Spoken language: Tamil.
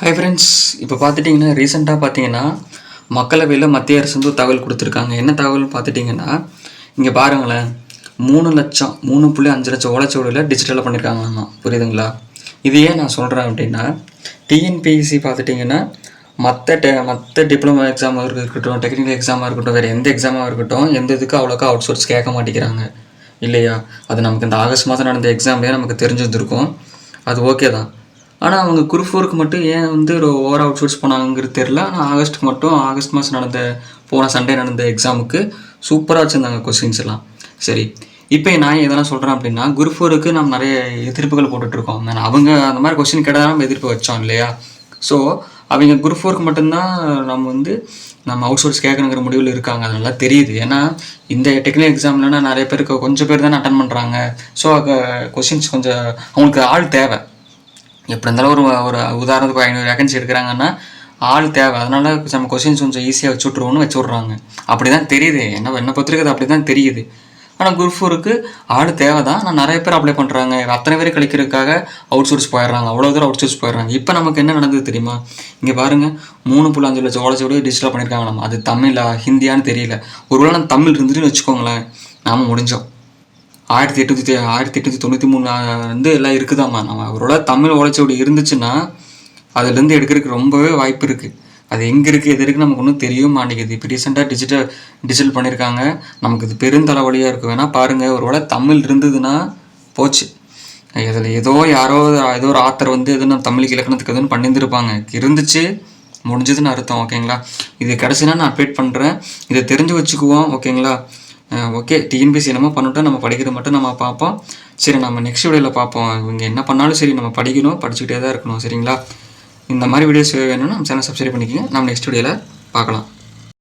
ஹாய் ஃப்ரெண்ட்ஸ், இப்போ பார்த்துட்டிங்கன்னா ரீசெண்டாக பார்த்தீங்கன்னா மக்களவையில் மத்திய அரசு வந்து தகவல் கொடுத்துருக்காங்க. என்ன தகவல்னு பார்த்துட்டிங்கன்னா, இங்கே பாருங்களேன், 3,00,000 3.5 லட்சம் ஓலைச்சுவடியில் டிஜிட்டலாக பண்ணியிருக்காங்களாமா. புரியுதுங்களா? இது ஏன் நான் சொல்கிறேன் அப்படின்னா, டிஎன்பிஎஸ்சி பார்த்துட்டிங்கன்னா மற்ற டிப்ளமோ எக்ஸாமாக இருக்கட்டும், டெக்னிக்கல் எக்ஸாமாக இருக்கட்டும், வேறு எந்த எக்ஸாமாக இருக்கட்டும், எந்த இதுக்கும் அவ்வளோக்கா அவுட் சோர்ஸ் கேட்க மாட்டேங்கிறாங்க இல்லையா? அது நமக்கு இந்த ஆகஸ்ட் மாதம் நடந்த எக்ஸாம்லேயே நமக்கு தெரிஞ்சிருந்துருக்கும். அது ஓகே தான். ஆனால் அவங்க குரூப் 4க்கு மட்டும் ஏன் வந்து ஓவர் அவுட் சோர்ஸ் போனாங்கிறது தெரில. ஆனால் ஆகஸ்ட் மாதம் போன சண்டே நடந்த எக்ஸாமுக்கு சூப்பராக வச்சுருந்தாங்க கொஸ்டின்ஸ் எல்லாம். சரி, இப்போ நான் எதெல்லாம் சொல்கிறேன் அப்படின்னா, குரூப் 4க்கு நம்ம நிறைய எதிர்ப்புகள் போட்டுட்ருக்கோம். அவங்க அந்த மாதிரி கொஸ்டின் கேட்டால் நம்ம எதிர்ப்பு வச்சோம் இல்லையா? ஸோ அவங்க குரூப் 4க்கு மட்டும்தான் நம்ம அவுட் சோர்ஸ் கேட்கணுங்கிற முடிவில் இருக்காங்க. அது நல்லா தெரியுது. ஏன்னா இந்த டெக்னிக்கல் எக்ஸாம்லன்னா நிறைய பேருக்கு கொஞ்சம் பேர் தானே அட்டன் பண்ணுறாங்க. ஸோ கொஸ்டின்ஸ் கொஞ்சம் அவங்களுக்கு ஆள் தேவை. எப்படி இருந்தாலும் ஒரு உதாரணத்துக்கு 500 வேகன்சி எடுக்கிறாங்கன்னா ஆள் தேவை. அதனால் நம்ம கொஸ்டின்ஸ் கொஞ்சம் ஈஸியாக வச்சு விட்றாங்க. அப்படி தான் தெரியுது. என்னை பொறுத்திருக்கு அது அப்படி தான் தெரியுது. ஆனால் குரூப் 4க்கு ஆள் தேவை தான். ஆனால் நிறைய பேர் அப்ளை பண்ணுறாங்க. அத்தனை பேர் கழிக்கிறதுக்காக அவுட் சோர்ஸ் போயிடுறாங்க. அவ்வளோ தூரம் அவுட் சோர்ஸ் போயிடுறாங்க. இப்போ நமக்கு என்ன நடந்தது தெரியுமா? இங்கே பாருங்கள், 3.5 லட்சம் ஓலைச்சுவடி டிஜிட்டலாக பண்ணியிருக்காங்களாம். அது தமிழா ஹிந்தியான்னு தெரியல. ஒருவேளை நம்ம தமிழ் இருந்துட்டுன்னு வச்சுக்கோங்களேன், நாம் முடிஞ்சோம். 1893 வந்து எல்லாம் இருக்குதாம்மா. நம்ம அவரோட தமிழ் ஓலைச்சுவடி இருந்துச்சுன்னா அதுலேருந்து எடுக்கிறதுக்கு ரொம்பவே வாய்ப்பு இருக்குது. அது எங்கே இருக்குது, எது இருக்குது நமக்கு ஒன்றும் தெரியவும் மாட்டேங்குது. இப்போ ரீசெண்டாக டிஜிட்டல் பண்ணியிருக்காங்க. நமக்கு இது பெருந்தலைவலியாக இருக்குது. வேணால் பாருங்கள், ஒருவேளை தமிழ் இருந்ததுன்னா போச்சு. இதில் ஏதோ ஒரு ஆத்தர் வந்து எதுவும் தமிழுக்கு இலக்கணத்துக்கு எதுவும் பண்ணியிருந்துருப்பாங்க. இருந்துச்சு, முடிஞ்சதுன்னு அர்த்தம். ஓகேங்களா? இது கடைசினா நான் அப்டேட் பண்ணுறேன். இதை தெரிஞ்சு வச்சுக்குவோம். ஓகேங்களா? ஓகே, டிஎன்பிஎஸ்சி என்னமோ பண்ணிட்டோம், நம்ம படிக்கிறது மட்டும் நம்ம பார்ப்போம். சரி, நம்ம நெக்ஸ்ட் வீடியோவில் பார்ப்போம். இவங்க என்ன பண்ணாலும் சரி, நம்ம படிச்சுக்கிட்டே தான் இருக்கணும். சரிங்களா? இந்த மாதிரி வீடியோஸ் வேணும்னா நம்ம சேனல் சப்ஸ்கிரைப் பண்ணிக்கோங்க. நம்ம நெக்ஸ்ட் வீடியோவில் பார்க்கலாம்.